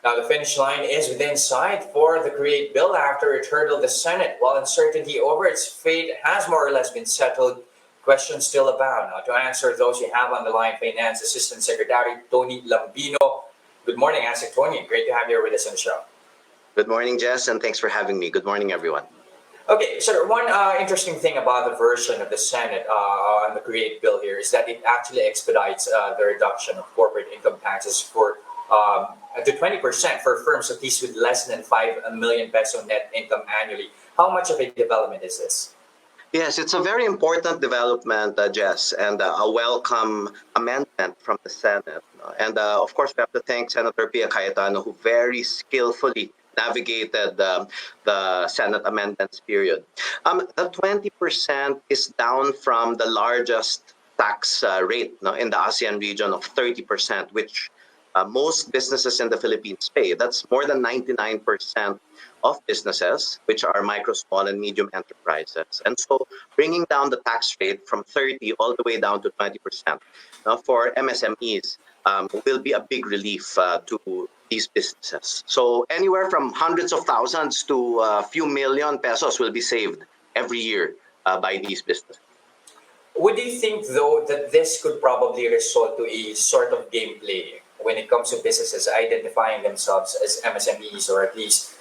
Now, the finish line is within sight for the Create bill after it hurdled the Senate. While uncertainty over its fate has more or less been settled, questions still abound. Now, to answer those you have on the line, Finance Assistant Secretary Tony Lambino. Good morning, Asec Tony. Great to have you with us on the show. Good morning, Jess, and thanks for having me. Good morning, everyone. Okay, so one interesting thing about the version of the Senate on the Create bill here is that it actually expedites the reduction of corporate income taxes for to 20% for firms at least with less than 5 million peso net income annually. How much of a development is this? Yes, it's a very important development, Jess, and a welcome amendment from the Senate. And of course, we have to thank Senator Pia Cayetano, who very skillfully navigated the Senate amendments period. The 20% is down from the largest tax rate in the ASEAN region of 30%, which most businesses in the Philippines pay. That's more than 99% of businesses, which are micro, small, and medium enterprises. And so bringing down the tax rate from 30 all the way down to 20% for MSMEs will be a big relief to these businesses. So anywhere from hundreds of thousands to a few million pesos will be saved every year by these businesses. Would you think, though, that this could probably result to a sort of gameplay when it comes to businesses identifying themselves as MSMEs, or at least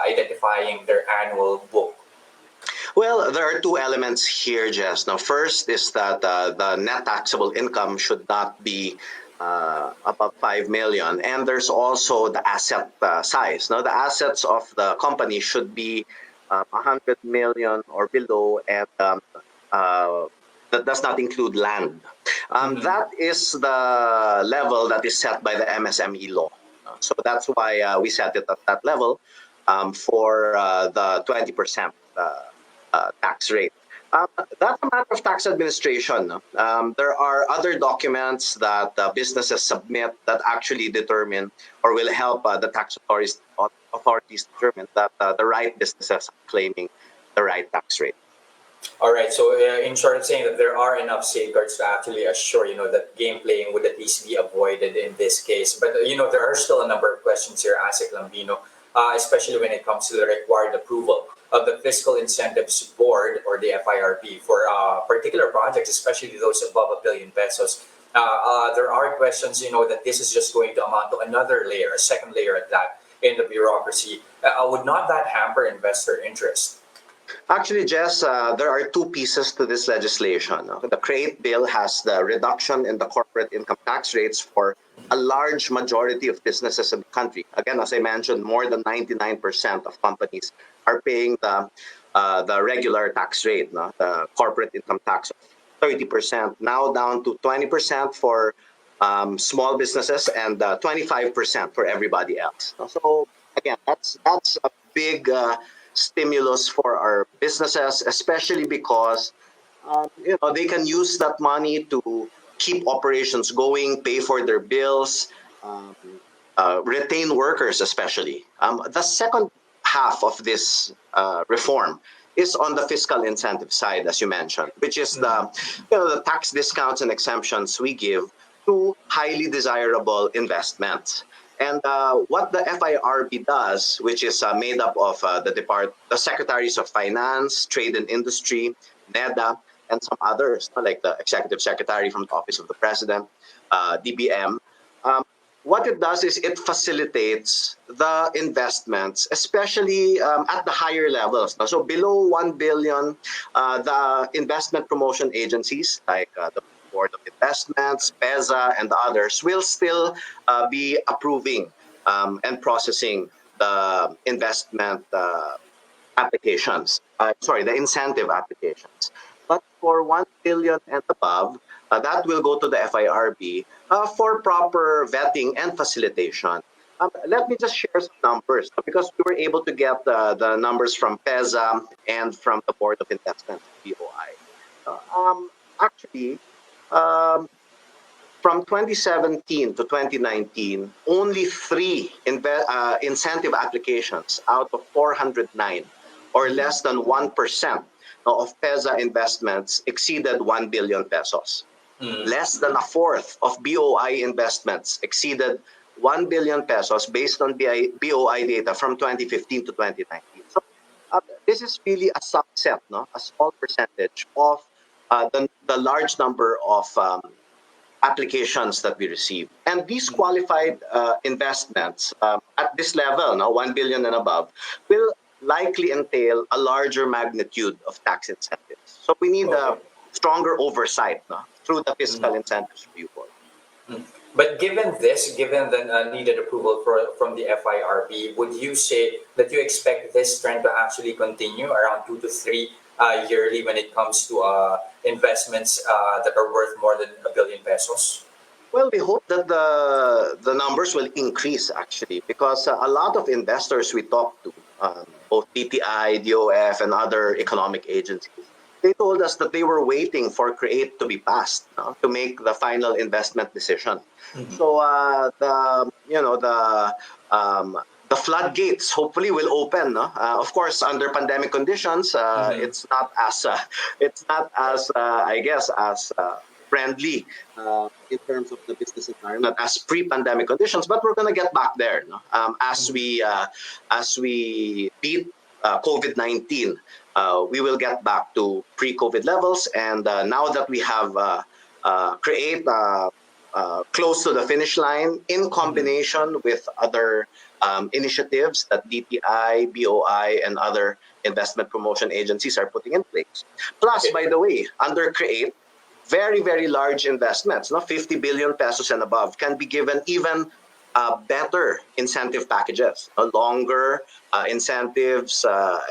identifying their annual book? Well, there are two elements here, Jess. Now, first is that the net taxable income should not be above 5 million. And there's also the asset size. Now, the assets of the company should be 100 million or below, and that does not include land. That is the level that is set by the MSME law. So that's why we set it at that level for the 20% tax rate. That's a matter of tax administration. There are other documents that businesses submit that actually determine or will help the tax authorities determine that the right businesses are claiming the right tax rate. All right. So, in short, it's saying that there are enough safeguards to actually assure, that game playing would at least be avoided in this case. But, there are still a number of questions here, Asec Lambino, especially when it comes to the required approval of the Fiscal Incentives Board, or the FIRB, for particular projects, especially those above 1 billion pesos. There are questions, that this is just going to amount to another layer, a second layer at that, in the bureaucracy. Would not that hamper investor interest? Actually, Jess, there are two pieces to this legislation. The Create bill has the reduction in the corporate income tax rates for a large majority of businesses in the country. Again, as I mentioned, more than 99% of companies are paying the regular tax rate, the corporate income tax of 30%, now down to 20% for small businesses and 25% for everybody else. So again, that's a big stimulus for our businesses, especially because they can use that money to keep operations going, pay for their bills, retain workers, especially. The second half of this reform is on the fiscal incentive side, as you mentioned, which is the tax discounts and exemptions we give to highly desirable investments. And what the FIRB does, which is made up of the Secretaries of Finance, Trade and Industry, NEDA, and some others, like the Executive Secretary from the Office of the President, DBM, what it does is it facilitates the investments, especially at the higher levels. So below 1 billion, the investment promotion agencies like the Board of Investments, PEZA, and others will still be approving and processing the investment applications. The incentive applications. But for 1 billion and above, that will go to the FIRB for proper vetting and facilitation. Let me just share some numbers because we were able to get the numbers from PEZA and from the Board of Investments, BOI. Actually, from 2017 to 2019, only 3 incentive applications out of 409, or less than 1% of PEZA investments exceeded 1 billion pesos. Less than a fourth of BOI investments exceeded 1 billion pesos based on BOI data from 2015 to 2019. So this is really a subset, no, a small percentage of the large number of applications that we receive. And these qualified investments at this level, now 1 billion and above, will likely entail a larger magnitude of tax incentives. So we need Okay. a stronger oversight, no, through the fiscal Mhm. incentives review board. But given this, given the needed approval from the FIRB, would you say that you expect this trend to actually continue around 2 to 3 yearly when it comes to investments that are worth more than a billion pesos? Well, we hope that the numbers will increase actually, because a lot of investors we talked to, both PTI, DOF, and other economic agencies, they told us that they were waiting for CREATE to be passed, no, to make the final investment decision. Mhm. So the floodgates hopefully will open. No? Of course, under pandemic conditions, Mhm. it's not as I guess as friendly in terms of the business environment as pre-pandemic conditions, but we're going to get back there, no? As we beat COVID-19, we will get back to pre-COVID levels. And now that we have create close to the finish line in Mhm. combination with other initiatives that DTI, BOI, and other investment promotion agencies are putting in place. Plus, Okay. by the way, under CREATE, very, very large investments, no, 50 billion pesos and above, can be given even better incentive packages, longer incentives,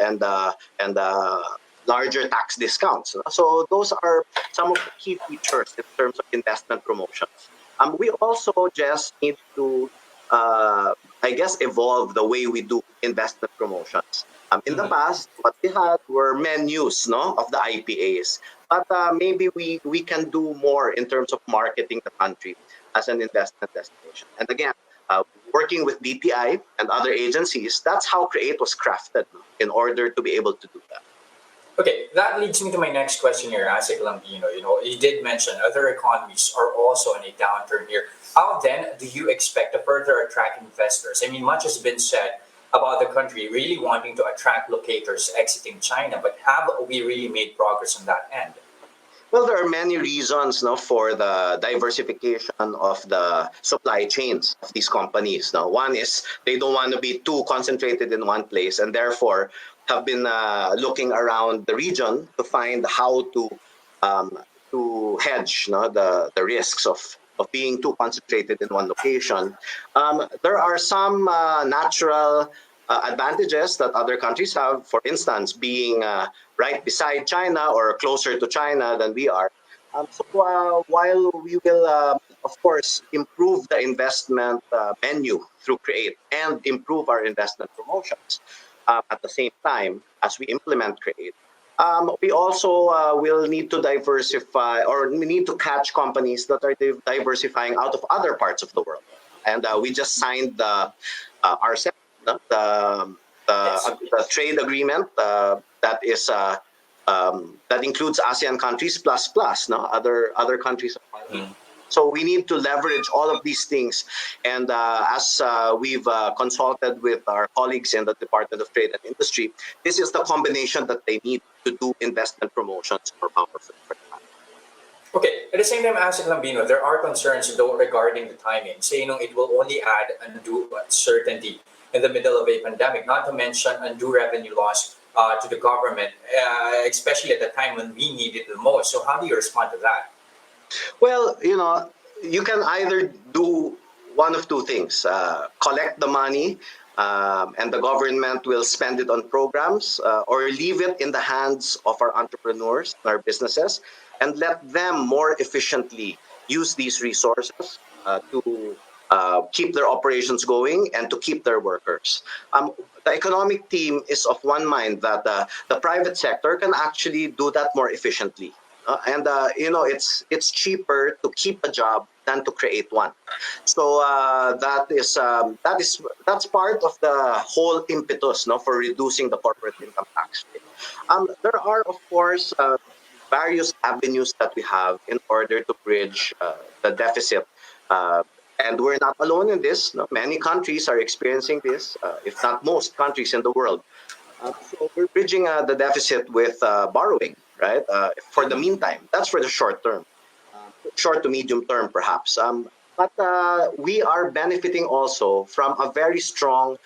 and larger tax discounts. So those are some of the key features in terms of investment promotions. We also just need to, I guess, evolve the way we do investment promotions. In the Mhm. past, what we had were menus, no, of the IPAs, but maybe we can do more in terms of marketing the country as an investment destination. And again, working with DTI and other agencies, that's how CREATE was crafted, no, in order to be able to do that. Okay, that leads me to my next question here, Asec Lambino. You did mention other economies are also in a downturn here. How then do you expect to further attract investors? I mean, much has been said about the country really wanting to attract locators exiting China, but have we really made progress on that end? Well, there are many reasons, no, for the diversification of the supply chains of these companies. Now, one is they don't want to be too concentrated in one place, and therefore have been looking around the region to find how um, to hedge, no, the risks of being too concentrated in one location. There are some natural advantages that other countries have. For instance, being right beside China or closer to China than we are. So while we will, of course, improve the investment menu through CREATE and improve our investment promotions at the same time as we implement CREATE, we also will need to diversify, or we need to catch companies that are diversifying out of other parts of the world. And we just signed the RCEP, Yes. the trade agreement that includes ASEAN countries plus, no, other countries are part of it. Mhm. So we need to leverage all of these things, and as we've consulted with our colleagues in the Department of Trade and Industry, this is the combination that they need to do investment promotions more powerfully for the country. Okay, at the same time, Asik Lambino, there are concerns though regarding the timing, saying it will only add undue uncertainty in the middle of a pandemic, not to mention undue revenue loss to the government, especially at the time when we need it the most. So, how do you respond to that? Well, you can either do one of two things: collect the money, and the government will spend it on programs, or leave it in the hands of our entrepreneurs, our businesses, and let them more efficiently use these resources to keep their operations going and to keep their workers. The economic team is of one mind that the private sector can actually do that more efficiently. And it's cheaper to keep a job than to create one. So that's part of the whole impetus, no, for reducing the corporate income tax rate. There are, of course, various avenues that we have in order to bridge the deficit uh, And we're not alone in this. No? Many countries are experiencing this, if not most countries in the world. So we're bridging the deficit with borrowing, right? For the meantime, that's for the short term, short to medium term, perhaps. But we are benefiting also from a very strong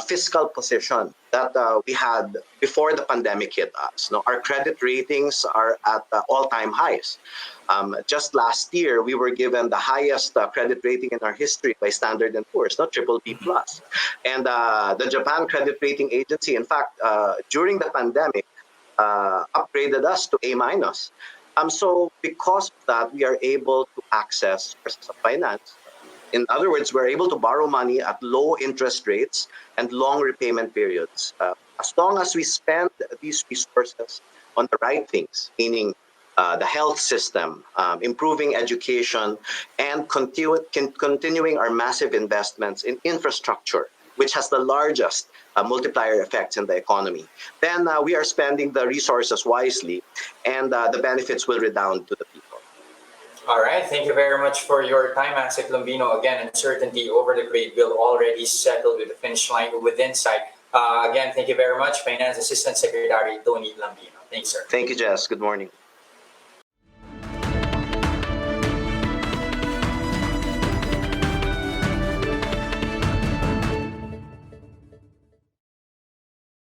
fiscal position that we had before the pandemic hit us. No, our credit ratings are at all-time highs. Just last year, we were given the highest credit rating in our history by Standard and Poor's, not triple B plus, and the Japan Credit Rating Agency. In fact, during the pandemic, upgraded us to A minus. So because of that, we are able to access sources of finance. In other words, we're able to borrow money at low interest rates and long repayment periods. As long as we spend these resources on the right things, meaning the health system, improving education, and continuing our massive investments in infrastructure, which has the largest multiplier effects in the economy, then we are spending the resources wisely, and the benefits will redound to the people. All right. Thank you very much for your time, Asec Lambino. Again, uncertainty over the great bill already settled with the finish line within sight. Again, thank you very much, Finance Assistant Secretary Tony Lambino. Thanks, sir. Thank you, Jess. Good morning.